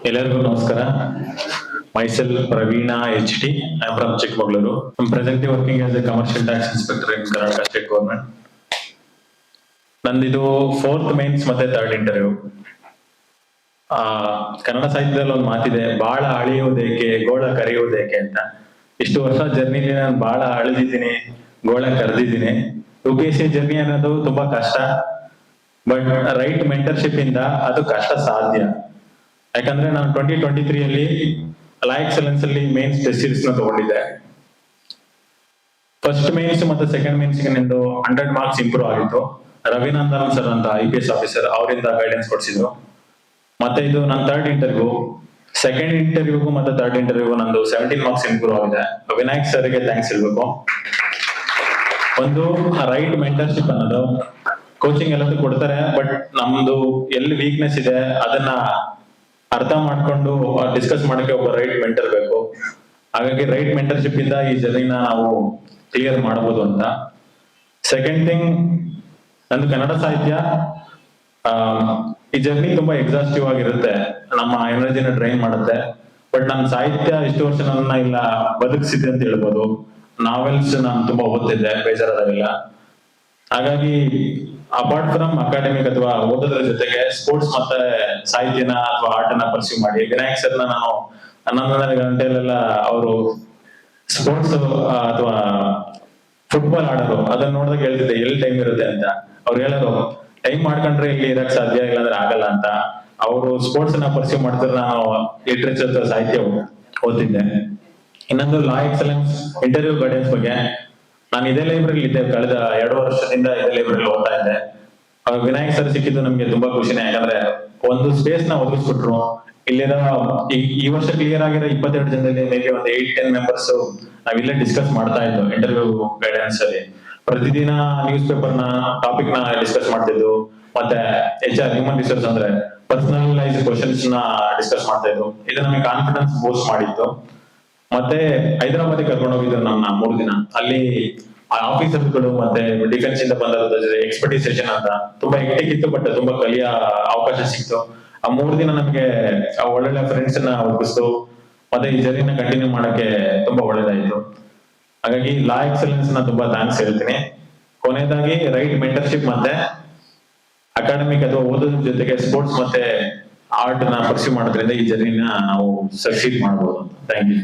ಎಲ್ಲರಿಗೂ ನಮಸ್ಕಾರ. Myself Pravina HT. I'm from Chikmagaluru. I'm presently working as a commercial tax inspector in Karnataka State Government. ನಂದಿದು 4th mains ಮತ್ತೆ 3rd interview. Kannada ಸಾಹಿತ್ಯದಲ್ಲಿ ಒಂದು ಮಾತಿದೆ, ಬಾಳ ಅಳಿಯುವುದೇಕೆ ಗೋಳ ಕರೆಯುವುದೇಕೆ ಅಂತ. ಇಷ್ಟು ವರ್ಷ ಜರ್ನಿಲಿ ನಾನು ಬಾಳ ಅಳಿದಿದ್ದೀನಿ, ಗೋಳ ಕರೆದಿದ್ದೀನಿ. UPSC ಜರ್ನಿ ಅನ್ನೋದು ತುಂಬಾ ಕಷ್ಟ, ಬಟ್ ರೈಟ್ ಮೆಂಟರ್ಶಿಪ್ ಇಂದ ಅದು ಕಷ್ಟ ಸಾಧ್ಯ. ಯಾಕಂದ್ರೆ ನಾನು 2023 ಅಲ್ಲಿ ಲಾ ಎಕ್ಸಲೆನ್ಸ್ ಅಲ್ಲಿ ಮೇನ್ಸ್ ಟೆಸ್ಟ್ ಸೀರೀಸ್ ನ ತಗೊಂಡಿದ್ದೆ. ಫಸ್ಟ್ ಮೇನ್ಸ್ ಮತ್ತೆ ಸೆಕೆಂಡ್ ಮೇನ್ಸ್ ಗೆ ನಿಂದು 100 ಮಾರ್ಕ್ಸ್ ಇಂಪ್ರೂವ್ ಆಗಿತ್ತು. ರವಿನಂದನ್ ಸರ್ ಅಂತ IPS ಆಫೀಸರ್ ಅವರಿಂದ ಗೈಡೆನ್ಸ್ ಕೊಡ್ಸಿದ್ರು. ಮತ್ತೆ ಇದು ನನ್ನ 3rd ಇಂಟರ್ವ್ಯೂ. ಸೆಕೆಂಡ್ ಇಂಟರ್ವ್ಯೂಗೂ ಮತ್ತೆ 3rd ಇಂಟರ್ವ್ಯೂಗೂ ನಂದು 17 ಮಾರ್ಕ್ಸ್ ಇಂಪ್ರೂವ್ ಆಗಿದೆ. ವಿನಾಯಕ್ ಸರ್ ಗೆ ಥ್ಯಾಂಕ್ಸ್ ಹೇಳ್ಬೇಕು. ಒಂದು ರೈಟ್ ಮೆಂಟರ್ಶಿಪ್ ಅನ್ನೋದು ಕೋಚಿಂಗ್ ಎಲ್ಲದೂ ಕೊಡ್ತಾರೆ, ಬಟ್ ನಮ್ದು ಎಲ್ಲಿ ವೀಕ್ನೆಸ್ ಇದೆ ಅದನ್ನ ಅರ್ಥ ಮಾಡ್ಕೊಂಡು ಡಿಸ್ಕಸ್ ಮಾಡಕ್ಕೆ ಒಬ್ಬ ರೈಟ್ ಮೆಂಟರ್ ಬೇಕು. ಹಾಗಾಗಿ ರೈಟ್ ಮೆಂಟರ್ಶಿಪ್ ಇಂದ ಈ ಜರ್ನಿನ ನಾವು ಕ್ಲಿಯರ್ ಮಾಡಬಹುದು ಅಂತ. ಸೆಕೆಂಡ್ ಥಿಂಗ್, ನಂದು ಕನ್ನಡ ಸಾಹಿತ್ಯ. ಈ ಜರ್ನಿ ತುಂಬಾ ಎಕ್ಸಾಸ್ಟಿವ್ ಆಗಿರುತ್ತೆ, ನಮ್ಮ ಎನರ್ಜಿನ ಡ್ರೈನ್ ಮಾಡುತ್ತೆ. ಬಟ್ ನನ್ನ ಸಾಹಿತ್ಯ ಇಷ್ಟು ವರ್ಷ ನನ್ನ ಇಲ್ಲ ಬದುಕಿಸಿದೆ ಅಂತ ಹೇಳ್ಬೋದು. ನಾವೆಲ್ಸ್ ನಾನು ತುಂಬಾ ಓದ್ತಿದ್ದೆ ಬೇಜಾರಾದಾಗೆಲ್ಲ. ಹಾಗಾಗಿ ಅಪಾರ್ಟ್ ಫ್ರಮ್ ಅಕಾಡೆಮಿಕ್ ಅಥವಾ ಓದೋದ್ರ ಜೊತೆಗೆ ಸ್ಪೋರ್ಟ್ಸ್ ಮತ್ತೆ ಸಾಹಿತ್ಯನ ಅಥವಾ ಆರ್ಟನ್ನ ಪರ್ಸ್ಯೂ ಮಾಡಿ. ವಿನಾಯಕ್ ಸರ್ನ ನಾನು 11 ಗಂಟೆಲೆಲ್ಲ ಅವರು ಸ್ಪೋರ್ಟ್ಸ್ ಅಥವಾ ಫುಟ್ಬಾಲ್ ಆಡೋರು ಅದನ್ನ ನೋಡಿದಾಗ ಹೇಳ್ತಿದ್ದೆ ಎಲ್ಲಿ ಟೈಮ್ ಇರುತ್ತೆ ಅಂತ. ಅವ್ರು ಹೇಳೋರು, ಟೈಮ್ ಮಾಡ್ಕೊಂಡ್ರೆ ಇಲ್ಲಿ ಇರಕ್ ಸಾಧ್ಯ, ಇಲ್ಲಾಂದ್ರೆ ಆಗಲ್ಲ ಅಂತ. ಅವರು ಸ್ಪೋರ್ಟ್ಸ್ ನ ಪರ್ಸ್ಯೂ ಮಾಡ್ತಾರೆ, ನಾನು ಲಿಟ್ರೇಚರ್ ಸಾಹಿತ್ಯ ಓದ್ತಿದ್ದೆ. ಇನ್ನೊಂದು ಲಾ ಎಕ್ಸಲೆನ್ಸ್ ಇಂಟರ್ವ್ಯೂ ಗೈಡೆನ್ಸ್ ಬಗ್ಗೆ ನಾನು ಇದೇ ಲೈಬ್ರರಿ ಇದ್ದೆ, ಕಳೆದ 2 ವರ್ಷದಿಂದ ಇದೇ ಲೈಬ್ರರಿ ಓದ್ತಾ ಇದ್ದೆ. ವಿನಾಯಕ್ ಸರ್ ಸಿಕ್ಕಿದ್ದು ನಮ್ಗೆ ತುಂಬಾ ಖುಷಿನೇ. ಯಾಕಂದ್ರೆ ಒಂದು ಸ್ಪೇಸ್ ನ ಒದಗಿಸ್ಬಿಟ್ರು. ಇಲ್ಲಿರೋ ಈ ವರ್ಷ ಕ್ಲಿಯರ್ ಆಗಿರೋ 22 ಜನದಲ್ಲಿ ಮೇಬಿ ಒಂದು 8-10 ಮೆಂಬರ್ಸ್ ನಾವಿಲ್ಲೇ ಡಿಸ್ಕಸ್ ಮಾಡ್ತಾ ಇದ್ವು ಇಂಟರ್ವ್ಯೂ ಗೈಡೆನ್ಸ್ ಅಲ್ಲಿ. ಪ್ರತಿದಿನ ನ್ಯೂಸ್ ಪೇಪರ್ ನ ಟಾಪಿಕ್ ನ ಡಿಸ್ಕಸ್ ಮಾಡ್ತಿದ್ವು. ಮತ್ತೆ HR ಹ್ಯೂಮನ್ ರಿಸೋರ್ಸ್ ಅಂದ್ರೆ ಪರ್ಸನಲೈಸ್ ಕ್ವಶನ್ಸ್ ನ ಡಿಸ್ಕಸ್ ಮಾಡ್ತಾ ಇದ್ವು. ಇದು ನಮಗೆ ಕಾನ್ಫಿಡೆನ್ಸ್ ಬೂಸ್ಟ್ ಮಾಡಿತ್ತು. ಮತ್ತೆ ಹೈದರಾಬಾದ್ ಕರ್ಕೊಂಡು ಹೋಗಿದ್ರು ನಮ್ಮನ್ನ 3 ದಿನ. ಅಲ್ಲಿ ಆಫೀಸರ್ಗಳು ಮತ್ತೆ ಡಿಫೆನ್ಸ್ ಇಂದ ಬಂದ ಎಕ್ಸ್ಪರ್ಟೀಸ್ ಸೆಷನ್ ಅಂತ ತುಂಬಾ ಹೆಕ್ಟಿಕ್ ಇತ್ತು, ಬಟ್ ತುಂಬಾ ಕಲಿಯ ಅವಕಾಶ ಸಿಕ್ತು. ಆ 3 ದಿನ ನಮ್ಗೆ ಒಳ್ಳೊಳ್ಳೆ ಫ್ರೆಂಡ್ಸ್ ನ ಒದಗಿಸ್ತು. ಮತ್ತೆ ಈ ಜರ್ನಿನ ಕಂಟಿನ್ಯೂ ಮಾಡಕ್ಕೆ ತುಂಬಾ ಒಳ್ಳೇದಾಯ್ತು. ಹಾಗಾಗಿ ಲಾ ಎಕ್ಸಲೆನ್ಸ್ ನ ತುಂಬಾ ಥ್ಯಾಂಕ್ಸ್ ಹೇಳ್ತೀನಿ. ಕೊನೆಯದಾಗಿ ರೈಟ್ ಮೆಂಟರ್ಶಿಪ್ ಮತ್ತೆ ಅಕಾಡೆಮಿಕ್ ಅಥವಾ ಓದೋದ್ರ ಜೊತೆಗೆ ಸ್ಪೋರ್ಟ್ಸ್ ಮತ್ತೆ ಆರ್ಟ್ ನ ಪರ್ಸ್ಯೂ ಮಾಡೋದ್ರಿಂದ ಈ ಜರ್ನಿನ ನಾವು ಸಕ್ಸೀಡ್ ಮಾಡಬಹುದು. Thank you.